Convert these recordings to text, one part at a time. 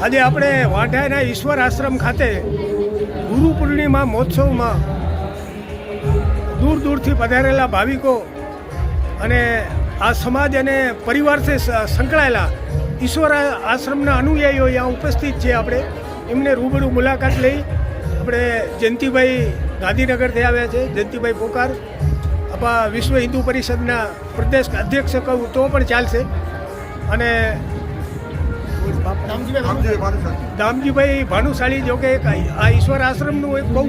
આજે આપણે વાંઢાના ઈશ્વર આશ્રમ ખાતે ગુરુ પૂર્ણિમા મહોત્સવમાં દૂર દૂરથી પધારેલા ભાવિકો અને આ સમાજ અને પરિવારથી સંકળાયેલા ઈશ્વર આશ્રમના અનુયાયીઓ અહીંયા ઉપસ્થિત છે. આપણે એમને રૂબરૂ મુલાકાત લઈ આપણે જયંતિભાઈ ગાંધીનગરથી આવ્યા છે. જયંતિભાઈ પોકાર આપણા વિશ્વ હિન્દુ પરિષદના પ્રદેશ અધ્યક્ષ કહું તો પણ ચાલશે. અને દામજીભાઈ ભાનુશાળી જો કે આ ઈશ્વર આશ્રમનું એક બહુ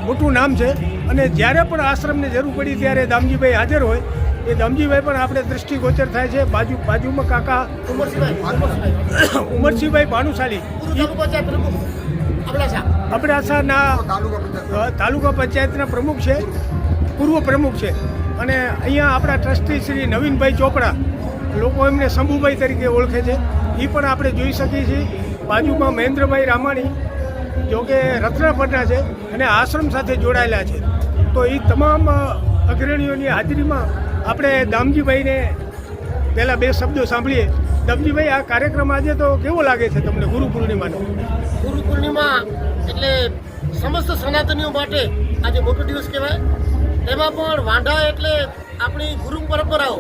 મોટું નામ છે અને જ્યારે પણ આશ્રમને જરૂર પડી ત્યારે દામજીભાઈ હાજર હોય. એ દામજીભાઈ પણ આપણે દૃષ્ટિગોચર થાય છે. બાજુમાં કાકા ઉમરસિંહભાઈ ભાનુશાળી અબડાસાના તાલુકા પંચાયતના પ્રમુખ છે, પૂર્વ પ્રમુખ છે. અને અહીંયા આપણા ટ્રસ્ટી શ્રી નવીનભાઈ ચોપડા, લોકો એમને શંભુભાઈ તરીકે ઓળખે છે, એ પણ આપણે જોઈ શકીએ છીએ. બાજુમાં મહેન્દ્રભાઈ રામાણી જો કે રત્નાપરના છે અને આશ્રમ સાથે જોડાયેલા છે. તો એ તમામ અગ્રણીઓની હાજરીમાં આપણે દામજીભાઈને પહેલાં બે શબ્દો સાંભળીએ. દામજીભાઈ, આ કાર્યક્રમ આજે તો કેવો લાગે છે તમને ગુરુ પૂર્ણિમાનો? ગુરુ પૂર્ણિમા એટલે સમસ્ત સનાતનીઓ માટે આજે મોટો દિવસ કહેવાય. એમાં પણ વાંઢા એટલે આપણી ગુરુ પરંપરાઓ,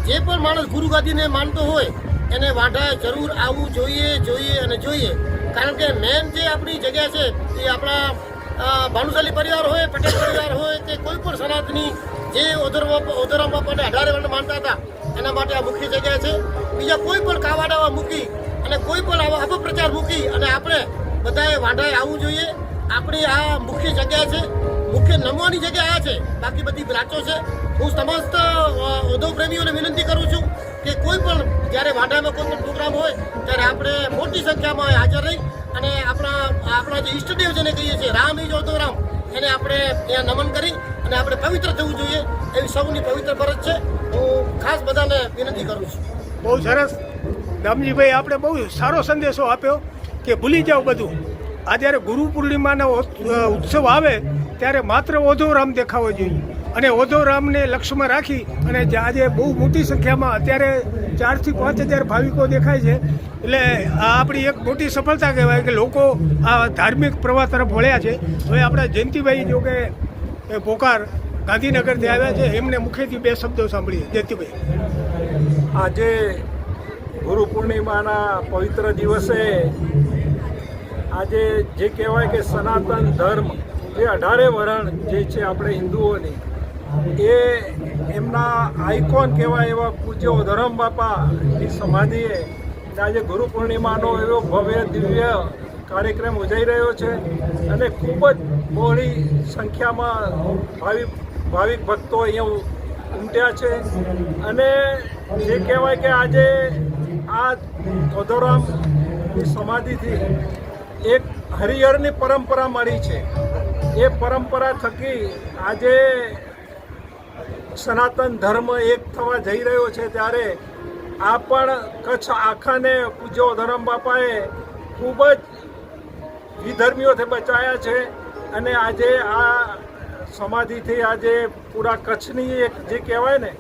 જે પણ માણસ ગુરુ ગાદીને માનતો હોય એને વાંઢાએ જરૂર આવવું જોઈએ. કારણ કે મેન જે આપણી જગ્યા છે એ આપણા ભાનુશાલી પરિવાર હોય, પટેલ પરિવાર હોય કે કોઈ પણ સનાતની જે ઓધરામ બાપાને 18 વર્ષ માનતા હતા એના માટે આ મુખ્ય જગ્યા છે. બીજા કોઈ પણ કાવાડાવા મૂકી અને કોઈ પણ આવા અપપ્રચાર મૂકી અને આપણે બધાએ વાંઢાએ આવવું જોઈએ. આપણી આ મુખ્ય જગ્યા છે, મુખ્ય નમવાની જગ્યા આ છે, બાકી બધી બ્રાંચો છે. હું સમસ્ત ઉદ્યોગ પ્રેમીઓને વિનંતી કરું છું કે કોઈ પણ જ્યારે વાંઢામાં કોઈ પણ પ્રોગ્રામ હોય ત્યારે આપણે મોટી સંખ્યામાં હાજર રહી અને આપણા જે ઈષ્ટદેવ જેને કહીએ છીએ રામ ઇજ ઉદ્યોગરામ, એને આપણે ત્યાં નમન કરી અને આપણે પવિત્ર થવું જોઈએ. એવી સૌની પવિત્ર ફરજ છે. હું ખાસ બધાને વિનંતી કરું છું. બહુ સરસ દામજીભાઈ, આપણે બહુ સારો સંદેશો આપ્યો કે ભૂલી જાઓ બધું. આ જ્યારે ગુરુ પૂર્ણિમાનો ઉત્સવ આવે ત્યારે માત્ર ઓધોરામ દેખાવો જોઈએ અને ઓધોરામને લક્ષ્યમાં રાખી અને આજે બહુ મોટી સંખ્યામાં અત્યારે 4,000 થી 5,000 ભાવિકો દેખાય છે. એટલે આ આપણી એક મોટી સફળતા કહેવાય કે લોકો આ ધાર્મિક પ્રવાહ તરફ વળ્યા છે. હવે આપણા જયંતિભાઈ જો કે પોકાર ગાંધીનગરથી આવ્યા છે, એમને મુખ્યથી બે શબ્દો સાંભળીએ. જયંતિભાઈ, આજે ગુરુ પૂર્ણિમાના પવિત્ર દિવસે આજે જે કહેવાય કે સનાતન ધર્મ જે 18 વરણ જે છે આપણે હિન્દુઓની, એ એમના આઇકોન કહેવાય એવા પૂજ્ય ઓધરામ બાપાની સમાધિએ આજે ગુરુ પૂર્ણિમાનો એવો ભવ્ય દિવ્ય કાર્યક્રમ યોજાઈ રહ્યો છે અને ખૂબ જ બહોળી સંખ્યામાં ભાવિક ભક્તો અહીંયા ઉમટ્યા છે. અને જે કહેવાય કે આજે આ ઓધરામની સમાધિથી એક હરિહરની પરંપરા મળી છે. એ પરંપરા થકી આજે સનાતન ધર્મ એક થવા જઈ રહ્યો છે. ત્યારે આ પણ કચ્છ આખાને પૂજ્ય ઓધરામ બાપાએ ખૂબ જ વિધર્મીઓથી બચાવ્યા છે અને આજે આ સમાધિથી આજે પૂરા કચ્છની એક જે કહેવાય ને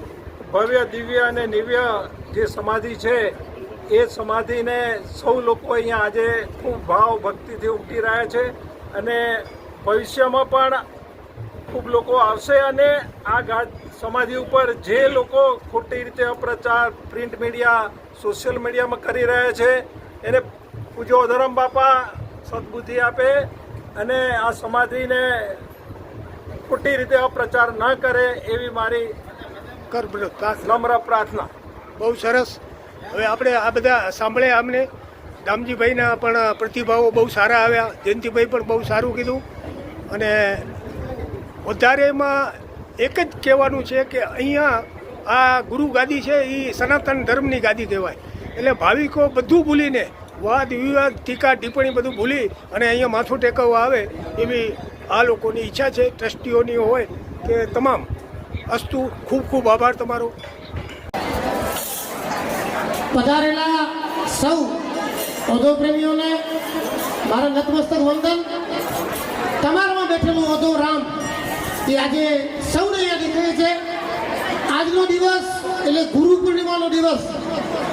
ભવ્ય દિવ્ય અને નિવ્ય જે સમાધિ છે એ સમાધિને સૌ લોકો અહીંયા આજે ખૂબ ભાવ ભક્તિથી ઉમટી રહ્યા છે અને ભવિષ્યમાં પણ ખૂબ લોકો આવશે. અને આ સમાધિ ઉપર જે લોકો ખોટી રીતે અપ્રચાર પ્રિન્ટ મીડિયા, સોશિયલ મીડિયામાં કરી રહ્યા છે એને પૂજ્ય ઓધરામ બાપા સદબુદ્ધિ આપે અને આ સમાધિને ખોટી રીતે અપ્રચાર ન કરે એવી મારી નમ્ર પ્રાર્થના. બહુ સરસ. હવે આપણે આ બધા સાંભળ્યા. અમને દામજીભાઈના પણ પ્રતિભાવો બહુ સારા આવ્યા. જયંતિભાઈ પણ બહુ સારું કીધું. અને વધારેમાં એક જ કહેવાનું છે કે અહીંયા આ ગુરુ ગાદી છે એ સનાતન ધર્મની ગાદી કહેવાય. એટલે ભાવિકો બધું ભૂલીને વાદ વિવાદ ટીકા ટિપ્પણી બધું ભૂલી અને અહીંયા માથું ટેકવવા આવે એવી આ લોકોની ઈચ્છા છે, ટ્રસ્ટીઓની હોય કે તમામ. અસ્તુ, ખૂબ ખૂબ આભાર તમારો. પધારેલા સૌ ઓધોપ્રેમીઓને મારા નતમસ્તક વંદન. તમારામાં બેઠેલું ઓધોરામ એ આજે સૌને યાદ કહે છે. આજનો દિવસ એટલે ગુરુ પૂર્ણિમાનો દિવસ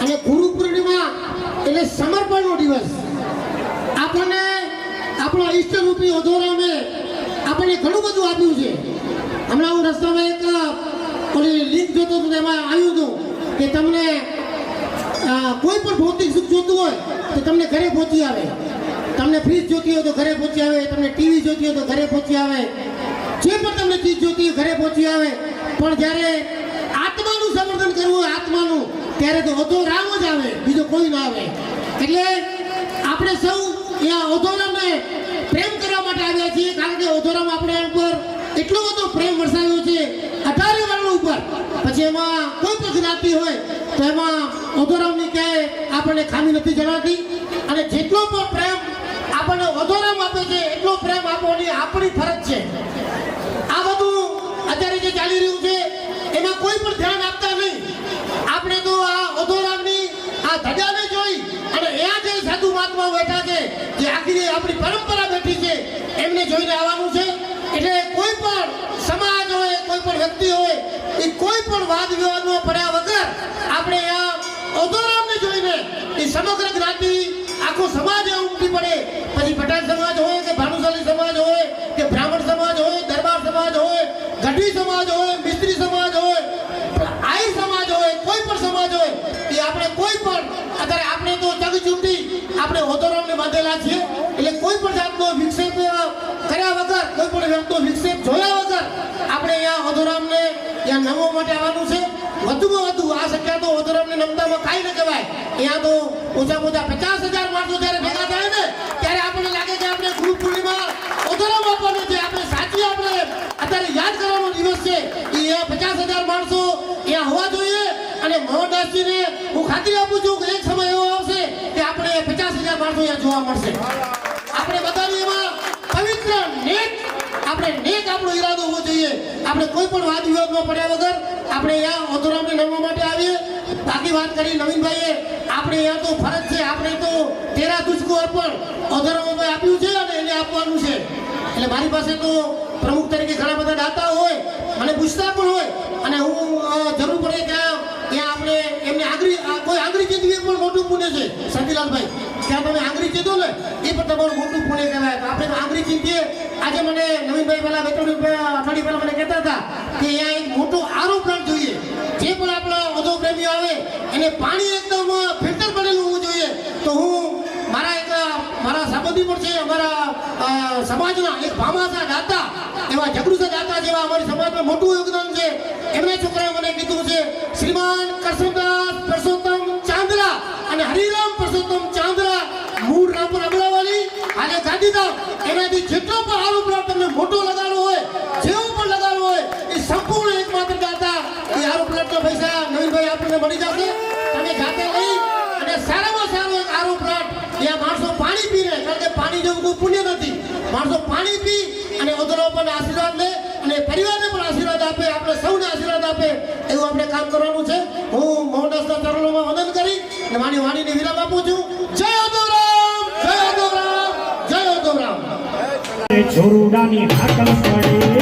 અને ગુરુ પૂર્ણિમા એટલે સમર્પણનો દિવસ. આપણને આપણા ઈષ્ટરૂપી ઓધોરામે આપણને ઘણું બધું આપ્યું છે. હમણાં હું રસ્તામાં એક ઓલી લિંક જોતો હતો, એમાં આવ્યું હતું કે તમને કોઈ પણ ભૌતિક સુખ જોતું હોય તો તમને ઘરે પહોંચી આવે. તમને ફ્રીજ જોતી હોય તો ઘરે પહોંચી આવે, તમને ટીવી જોતી હોય તો ઘરે પહોંચી આવે, જે પણ તમને ચીજ જોતી હોય ઘરે પહોંચી આવે. પણ જ્યારે આત્માનું સમર્થન કરવું હોય આત્માનું, ત્યારે તો ઓધોરામ જ આવે, બીજો કોઈ ના આવે. એટલે આપણે સૌ અહીંયા ઓધોરામને પ્રેમ કરવા માટે આવ્યા છીએ, કારણ કે ઓધોરામ આપણે ઉપર એટલો બધો પ્રેમ વરસાવ્યો છે 18 વર્ણ ઉપર. પછી એમાં કોઈ પણ જ્ઞાતિ હોય તો એમાં ઓધોરામની ક્યાંય આપણને ખામી નથી જણાતી. અને જેટલો પણ પ્રેમ આપણને ઓધોરામ આપે છે એટલો પ્રેમ આપવાની આપણી ફરજ છે. આ બધું અત્યારે જે ચાલી રહ્યું છે એમાં કોઈ પણ ધ્યાન આપતા નહીં. આપણે તો આ ઓધોરામની આ ધજાને જોઈ અને અહીંયા જે સાધુ મહાત્માઓ બેઠા છે, જે આખી આપણી પરંપરા બેઠી છે, એમને જોઈને આવવાનું છે. એટલે કોઈ પણ સમાજ હોય, કોઈ પણ વ્યક્તિ હોય, એ કોઈ પણ વાદ વિવાદમાં પડ્યા વગર આપણે અહીંયા ઓધોરામને જોઈને એ સમગ્ર જ્ઞાતિ આખો સમાજ ઉમટી પડે. પછી પટેલ સમાજ હોય કે ભાનુશાલી સમાજ હોય કે બ્રાહ્મણ સમાજ હોય, દરબાર સમાજ હોય, ગઢવી સમાજ હોય, મિસ્ત્રી સમાજ હોય, આઈ સમાજ હોય, કોઈ પણ સમાજ હોય, એ આપણે કોઈ પણ અત્યારે આપણે તો જગ ચૂંટી આપણે ઓધોરામને બાંધેલા છીએ. એટલે કોઈ પણ જાતનો વિક્ષેપ કર્યા વગર, કોઈ પણ જાતનો વિક્ષેપ જોયા વગર આપણે અહીંયા ઓધોરામને ત્યાં નમવા માટે આવવાનું છે. વધુમાં વધુ આ સંખ્યા તો ઓધોરામને નમતામાં કાંઈ ન કહેવાય. અહીંયા તો ઓછામાં ઓછા 50,000 માણસો જ્યારે ભેગા થાય ને ત્યારે આપણને લાગે કે આપણે ગુરુ પૂર્ણિમા ઓધોરામ આપવાનો છે. આપણે સાચી આપણે અત્યારે યાદ કરવાનો દિવસ છે. એ 50,000 માણસો અહીંયા હોવા જોઈએ. અને મોહનદાસજીને હું ખાતરી આપું છું કે એક સમય એવો આવશે કે આપણે 50,000 માણસો અહીંયા જોવા મળશે. આપણે બધાની એમાં પવિત્ર નેક આપણો ઈરાદો હોવો જોઈએ. આપણે કોઈ પણ વાદ વિવાદમાં પડ્યા વગર આપણે અહીંયા ઓધોરામને નમવા માટે આવીએ. બાકી વાત કરી નવીનભાઈએ, આપણે અહીંયા તો ફરજ છે, આપણે તો તેરા તુજકો અર્પણ ઓધોરામભાઈ આપ્યું છે અને એને આપવાનું છે. એટલે મારી પાસે તો પ્રમુખ તરીકે ઘણા બધા દાતા હોય, મને પૂછતા પણ હોય, અને હું જરૂર પડે ત્યાં આપણે એમને કોઈ આંગળી ચીંધવી પણ મોટું પુણ્ય છે. શાંતિલાલભાઈ, ત્યાં તમે આંગળી ચીંધો ને એ પણ તમારું મોટું પુણ્ય કહેવાય. તો આપણે તો આંગળી ચીંધીએ. આજે મને નવીનભાઈ પહેલા 2-3 અઠવાડિયા પહેલા મને કહેતા હતા કે અહીંયા એક મોટો આરો પ્લાન્ટ જોઈએ. જે પણ આપણા ઓધો પ્રેમીઓ આવે એને પાણી એકદમ ફિલ્ટર બનેલું હોવું જોઈએ. તો હું મારા સંબંધી પણ છે, અમારા સમાજના એક ભામાસા દાતા, એવા જગરુસા દાતા જેવા અમારી સમાજમાં મોટું યોગદાન છે. એમના છોકરાએ મને કીધું છે, શ્રીમાન કરશનદાસ પરસોત્તમ ચાંદરા અને હરિરામ પરસોત્તમ ચાંદરા, મૂળ રામપુર અમરાવાલી અને ગાંધીધામ, એનાથી જેટલો પણ આરો પ્લાન્ટ તમને મોટો લગાડવો હોય, જેવો પણ લગાડવો હોય, એ સંપૂર્ણ એકમાત્ર દાતા એ આરો પ્લાન્ટના પૈસા નવીનભાઈ આપણને મળી જશે. તમે જાતે લઈ અને સારામાં સારો એક આરો પ્લાન્ટ જ્યાં માણસો પાણી પીને, કારણ કે પાણી જેવું કોઈ પુણ્ય નથી, માણસો પાણી પી અને ઓધોરામ પણ આશીર્વાદ લે અને પરિવારને પણ આશીર્વાદ આપે, આપણે સૌને આશીર્વાદ આપે, એવું આપણે કામ કરવાનું છે. હું મોહનદાસના ચરણોમાં વંદન કરી અને મારી વાણીને વિરામ આપું છું. જય ઓધોરામ, જય ઓધોરામ, જય ઓધોરામ. છોરુડાની હાકલ પડે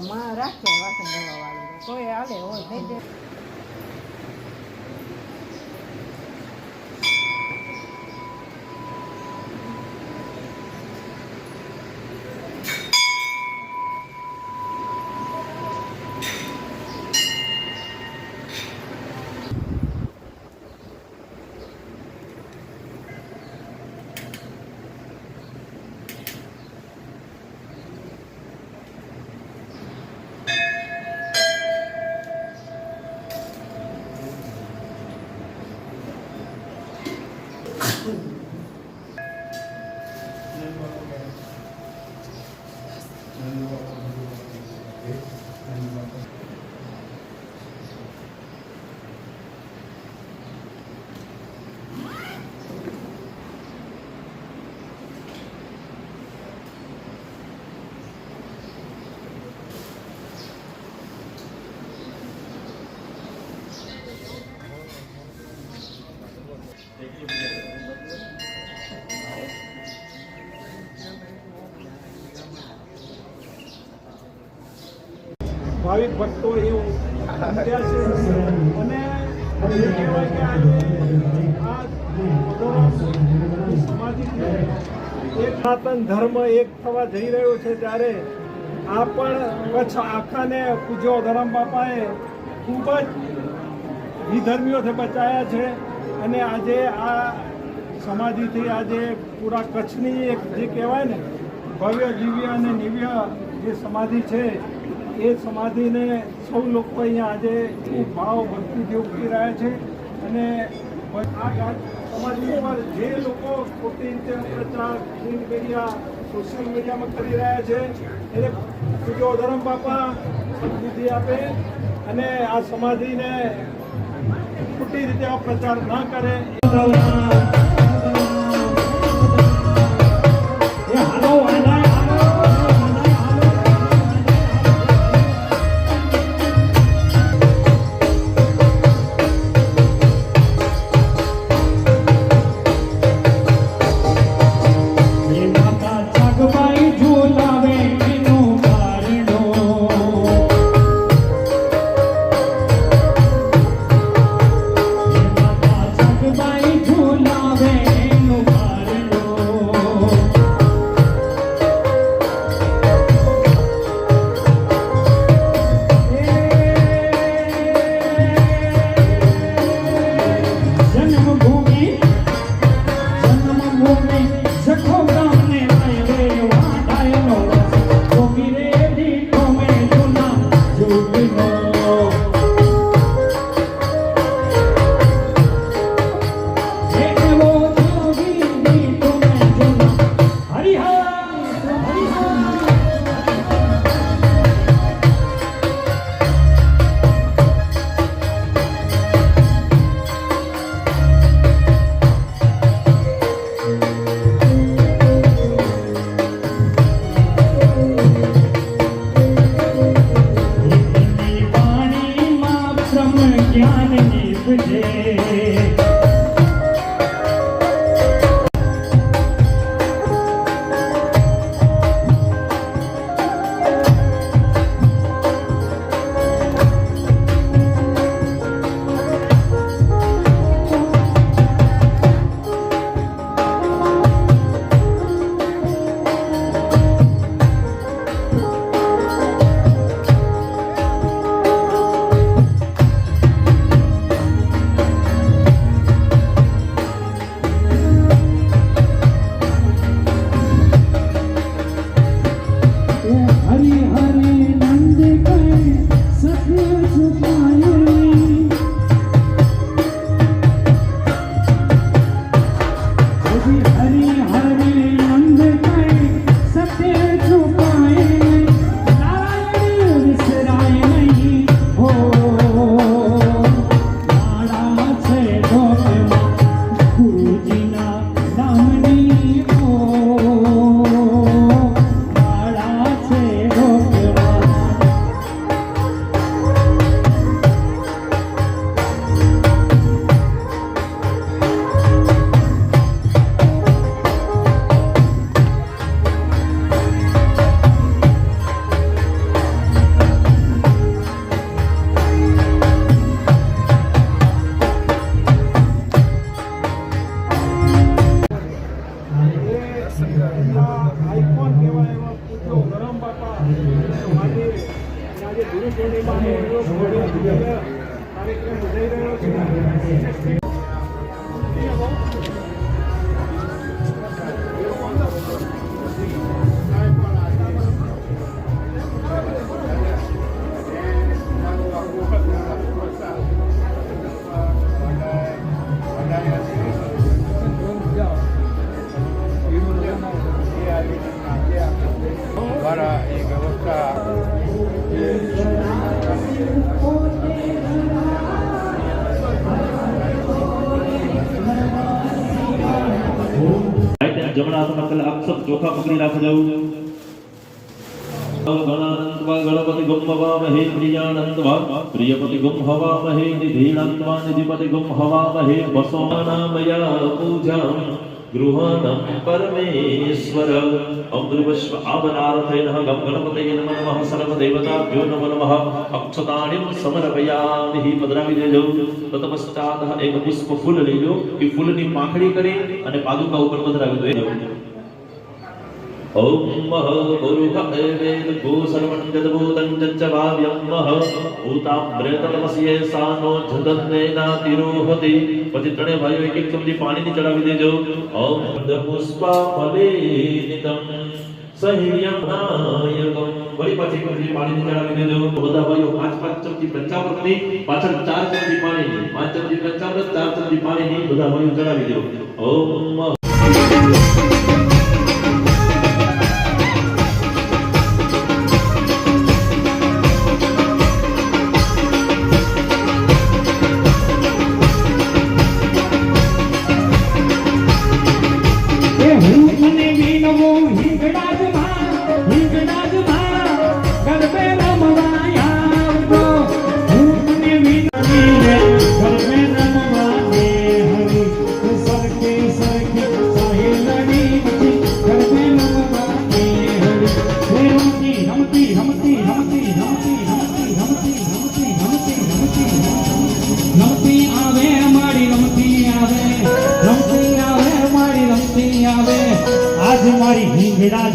માં રાખે વાસણ ધોવા વાળું કોઈ હાલે હોય થઈ જાય. ભાવિક ભક્તો એવું સમજ્યા છે અને એ કહેવાય કે આજે આ સમાધિ છે એક સનાતન ધર્મ એક થવા જઈ રહ્યો છે ત્યારે આ પણ કચ્છ આખાને પૂજ્ય ધરમ બાપાએ ખૂબ જ વિધર્મીઓથી બચાયા છે અને આજે આ સમાધિથી આજે પૂરા કચ્છની એક જે કહેવાય ને ભવ્ય દિવ્ય અને નિવ્ય જે સમાધિ છે એ સમાધિને સૌ લોકો અહીંયા આજે ખૂબ ભાવ ભક્તિથી ઉભી રહ્યા છે અને આ સમાધિ ઉપર જે લોકો ખોટી રીતે પ્રચાર પ્રિન્ટ મીડિયા સોશિયલ મીડિયામાં કરી રહ્યા છે એને પૂજ્ય ધરમ બાપા બુદ્ધિ આપે અને આ સમાધિને ખોટી રીતે આ પ્રચાર ન કરે. આજે ગુરુ પૂર્ણિમા કાર્યક્રમ થઈ રહ્યો છે. દ્વારા એ વ્યવસ્થા જમણા હાથમાં પેલા અક્ષર ચોખા પકડી રાખજો. ગણપતિ ગુમ હવામહે પ્રિયાનંદવા પ્રિયપતિ ગુમ હવામહે નિધિનંદવા નિધિપતિ ગુમ હવામહે વસોનામયા પૂજા ગૃહણમ પરમેશ્વર અમૃવશ્વ આવનારથેન ગમ ગણપતયે નમઃ સર્વદેવતાભ્યો નમઃ અક્ષતાણિ સમર્પયામિ. પધરાવી દેજો. તતપશ્ચાત એક પુષ્પ ફૂલ લઈ લો. એ ફૂલની પાંખડી કરી અને પાદુકા ઉપર પધરાવી દેજો. ઓમ પુરુષ એવેદ ગો સર્વં જદભૂતં ચ ભાવ્યં ભૂતામ્રેતમસ્યે સાનો જદન્નેના તિરોહતિ. પછી ત્રણે ભાઈઓ એક એક ચમચી પાણીની ચડાવી દેજો. ઓમ પુષ્પા ફલેનિતં સહિયં નાયકં. વળી પાછી એક ચમચી પાણીની ચડાવી દેજો. બધા ભાઈઓ 5 ચમચી પંચામૃતની, પાછળ 4 ચમચી પાણીની, 5 ચમચી પંચામૃત, 4 ચમચી પાણીની બધા ભાઈઓ ચડાવી દેજો. ઓમ આજ મારી હિંગડા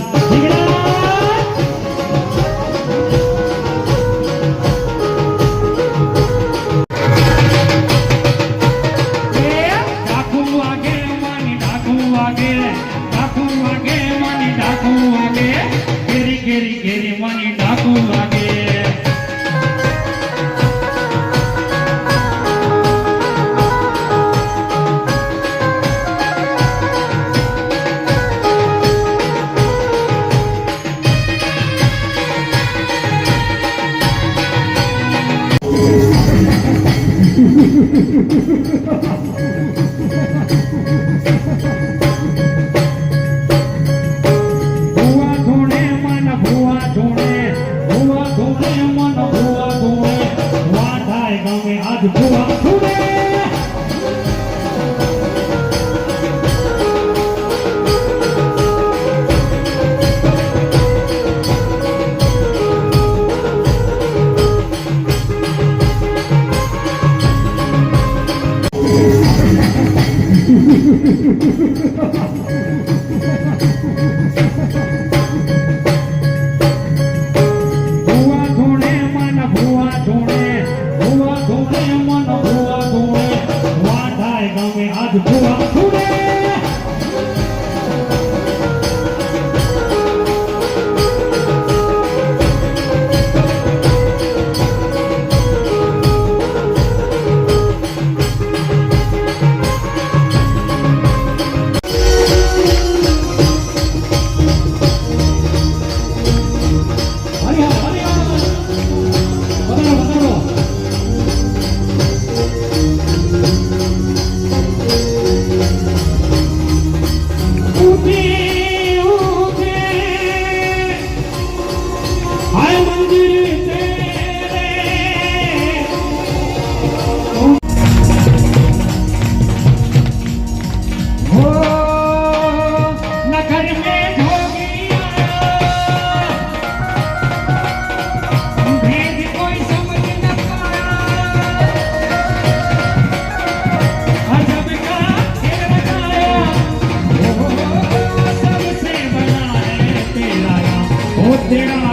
तेरा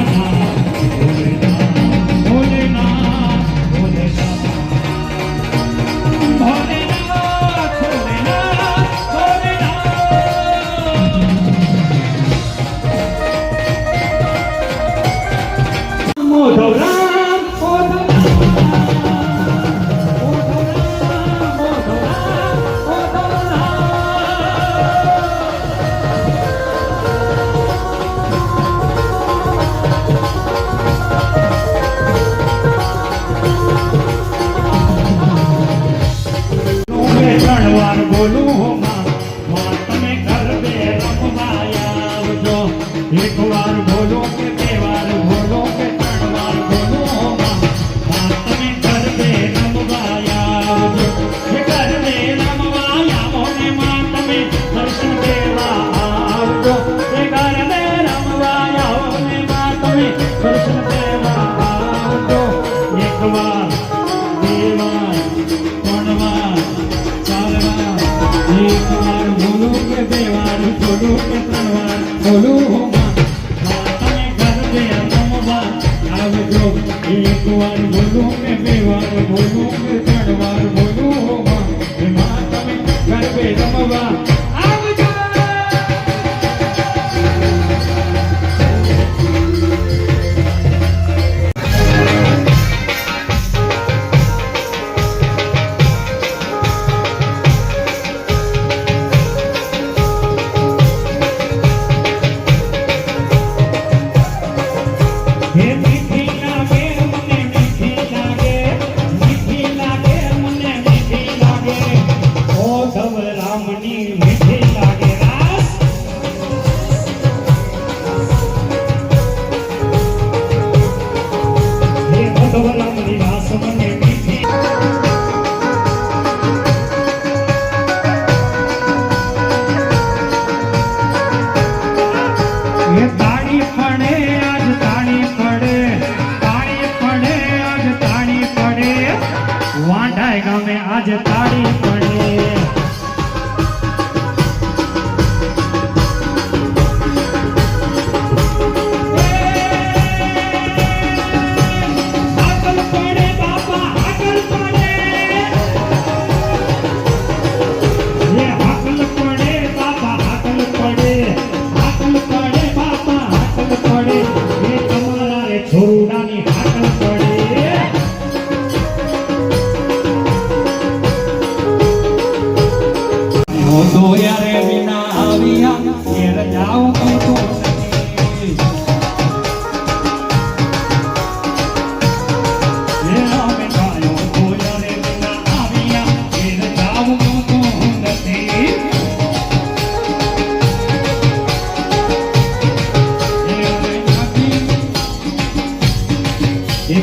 ઓધવ રામ ઓધવ વાર બોલું હો માં તમે ગરબે રમવા આવજો. એક વાર બોલો કે બે વાર બોલો કે ત્રણ વાર બોલો હો માં તમે ગરબે રમવા આવજો. એ ગરબે રમવા આવો ને માં તમે દર્શન દેવા આવજો. એ ગરબે રમવા આવો ને માં તમે દર્શન દેવા આવજો. એક વાર બે વાર ત્રણ વાર એક વાર બોલો કે બે વાર બોલો કે ત્રણ વાર બોલો હો માં તમે ગરબે રમવા આવજો. એક વાર બોલો કે બે વાર બોલો કે ત્રણ વાર બોલો હો માં તમે ગરબે રમવા આવજો. આજે તાળી પડે આગળ પડે બાપા આગળ પડે એ આગળ પડે બાપા આગળ પડે આગળ પડે બાપા આગળ પડે એ તમારા રે છોરુડાની આગળ પડે યારે વિના આવ્યા ઘેર જાવ તો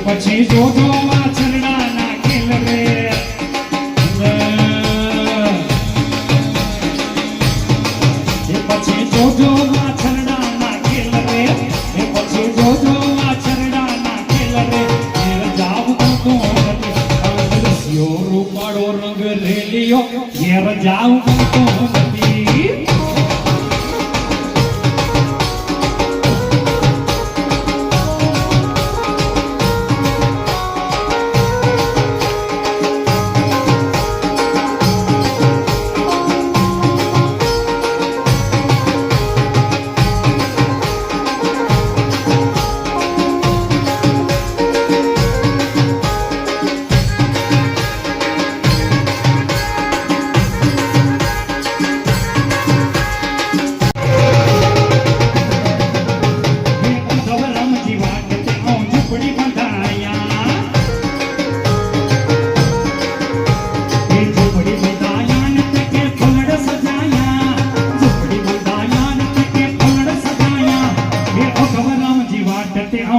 પછી જોજો વાછરડા નાખેલ રે પછી જોજો વાછરડા નાખેલ રે પછી જોજો વાછરડા નાખેલ રે જાવ તો રસ્યો રૂપાળો રંગ રેલિયો ઘેર જાવ તો નથી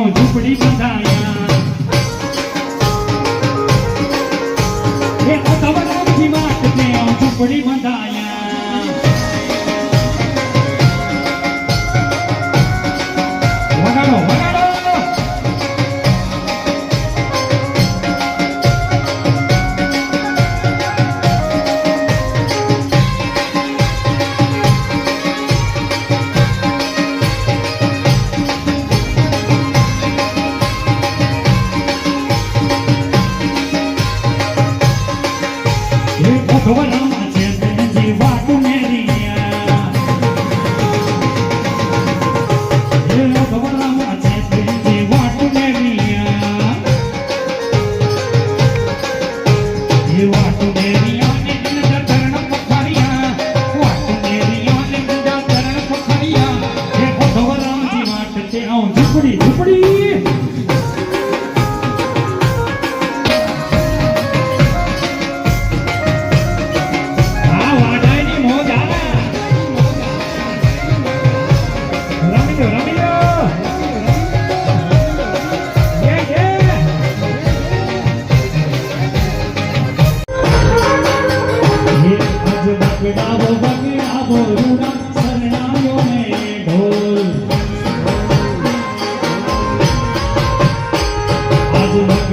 ઝૂંપડી બંધાયા એ કવરામજી માટે ઝૂંપડી બંધાયા વગાડો વગાડો ભગવાનમાં છે તેની વાત મેરિયા એ ભગવાનમાં છે તેની વાત મેરિયા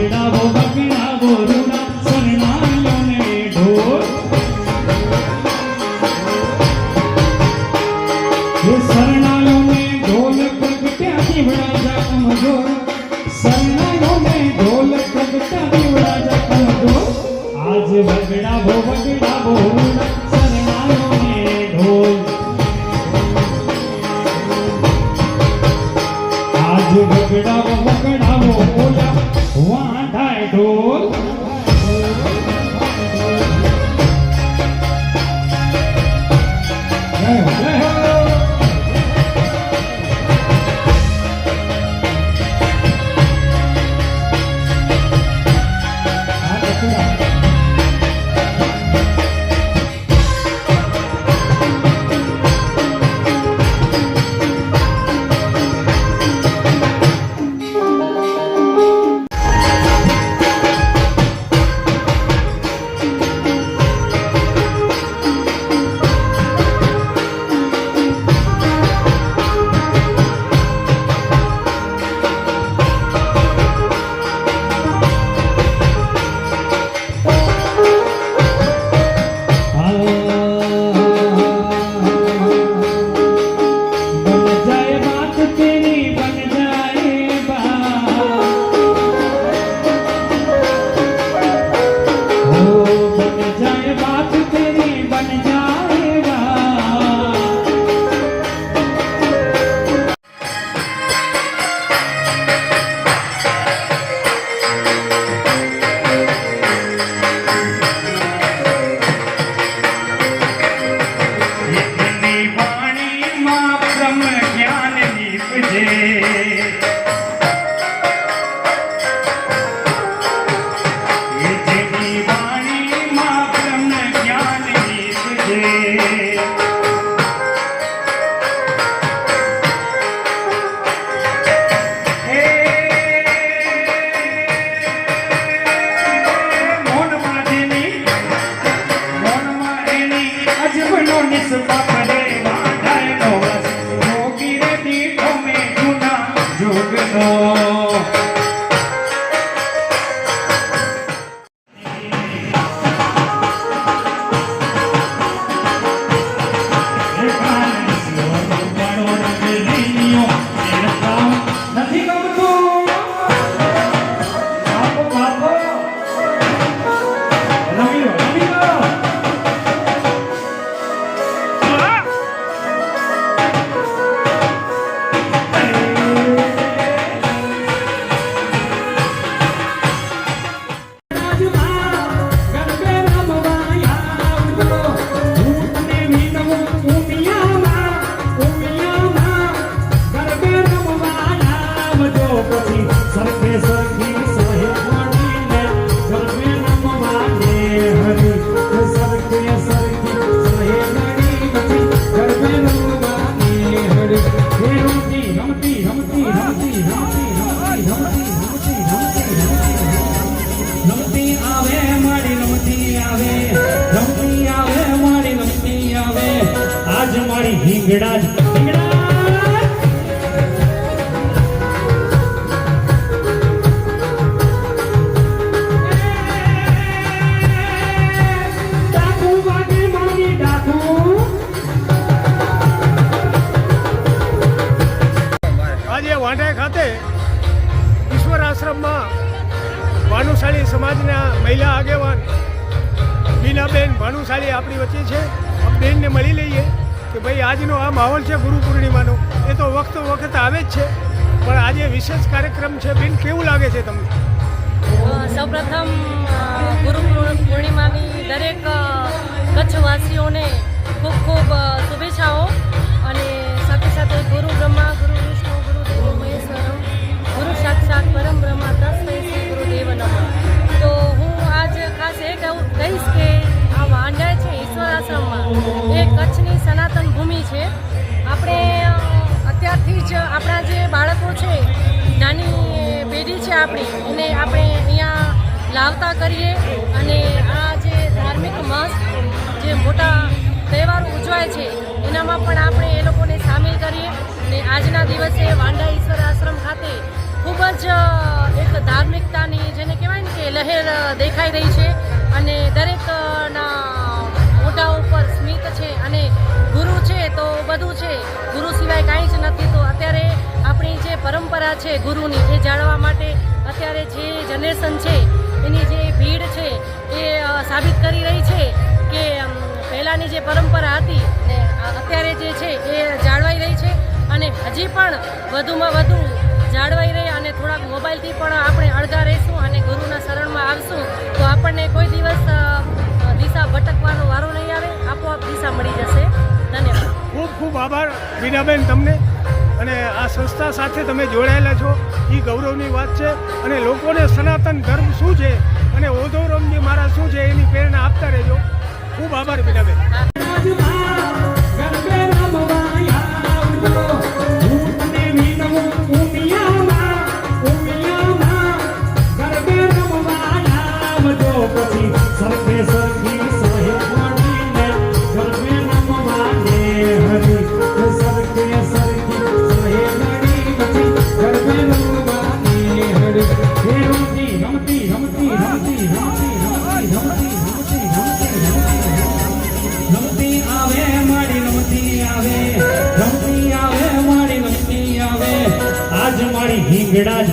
વગડાવો વગડાવો રૂડા શરણાઈઓને ઢોલ એ શરણાઈઓને ઢોલ પ્રગટ્યા દીવડા જા કમજોર શરણાઈઓને ઢોલ પ્રગટ્યા દીવડા જા કમજોર આજ વગડાવો વગડાવો રૂડા શરણાઈઓને ઢોલ આજ વગડાવો વગડાવો ઓલા વાંઢાય ઢોલ જય હો, જય હો. આ બકુડા. बन जाए बात तेरी बन जाए बात हो बन जाए बात तेरी बन जाए बात इतनी वाणी मां ब्रह्म ज्ञान निपजे इतनी वाणी मां ब्रह्म ज्ञान निपजे મોનમાં જેની મોનમાં એની અજબનો નિસ્બત રે વાંઢાય નો વસ જોગી રે દીઠો મે જૂના જોગનો નથી ગમતું બાપો બાપો રમી લો રમી લો હિંગડા હિંગડા ડાકુ વાગે મારી ડાકુ આજે વાંઢાઈ ખાતે ઈશ્વર આશ્રમમાં ભાનુશાળી સમાજના મહિલા આગેવાન બીનાબેન ભાનુશાળી આપણી વચ્ચે છે આ બેનને મળી લઈએ કે ભાઈ આજનો આ માહોલ છે ગુરુ પૂર્ણિમાનો એ તો વખતો વખત આવે જ છે પણ આજે વિશેષ કાર્યક્રમ છે બેન કેવું લાગે છે તમને સૌપ્રથમ ગુરુ પૂર્ણિમાની દરેક કચ્છવાસીઓને ખૂબ ખૂબ શુભેચ્છાઓ અને સાથે સાથે ગુરુ બ્રહ્મા ગુરુ વિષ્ણુ ગુરુ દેવો મહેશ્વરમ ગુરુ સાક્ષાત પરમ બ્રહ્મા તસ્મૈ શ્રી ગુરુદેવ નમઃ. તો હું આજ ખાસ એ કહીશ કે આ વાંઢાઈ છે ઈશ્વર આશ્રમમાં એ કચ્છની સનાતન ભૂમિ છે. આપણે અત્યારથી જ આપણા જે બાળકો છે નાની પેઢી છે આપણી એને આપણે અહીંયા લાવતા કરીએ અને આ જે ધાર્મિક માસ જે મોટા તહેવારો ઉજવાય છે એનામાં પણ આપણે એ લોકોને સામેલ કરીએ અને આજના દિવસે વાંઢાઈ ઈશ્વર આશ્રમ ખાતે ખૂબ જ એક ધાર્મિકતાની જેને દેખાઈ રહી છે અને દરેકના મોઢા ઉપર સ્મિત છે અને ગુરુ છે તો બધું છે, ગુરુ સિવાય કાંઈ જ નથી. તો અત્યારે આપણી જે પરંપરા છે ગુરુની એ જાળવવા માટે અત્યારે જે જનરેશન છે એની જે ભીડ છે એ સાબિત કરી રહી છે કે પહેલાંની જે પરંપરા હતી ને અત્યારે જે છે એ જાળવાઈ રહી છે અને હજી પણ વધુમાં વધુ જાળવાઈ રહે અને થોડાક મોબાઈલથી પણ આપણે અળગા રહીશું અને ગુરુના શરણમાં આવશું તો આપણને કોઈ દિવસ દિશા ભટકવાનો વારો નહીં આવે, આપોઆપ દિશા મળી જશે. ધન્યવાદ. ખૂબ ખૂબ આભાર બીનાબેન તમને. અને આ સંસ્થા સાથે તમે જોડાયેલા છો એ ગૌરવની વાત છે અને લોકોને સનાતન ધર્મ શું છે અને ઓધોરામજી મહારાજ શું છે એની પ્રેરણા આપતા રહેજો. ખૂબ આભાર બીનાબેન. ગરબે રમવા આવજો, હું તને વિનવું ઉમિયામાં, ગરબે રમવા આવજો, પછી સરખે સરખી સહેજ મળીને ગરબે રમવા ને હરી, સરખે સરખી સહેજ મળી પછી ગરબે રમવા ને હરી. હે રમતી રમતી રમતી રમતી રમતી રમતી રમતી રમતી આવે મારી રમતી આવે મારી રમતી આવે, આજ મારી હિંગડા જ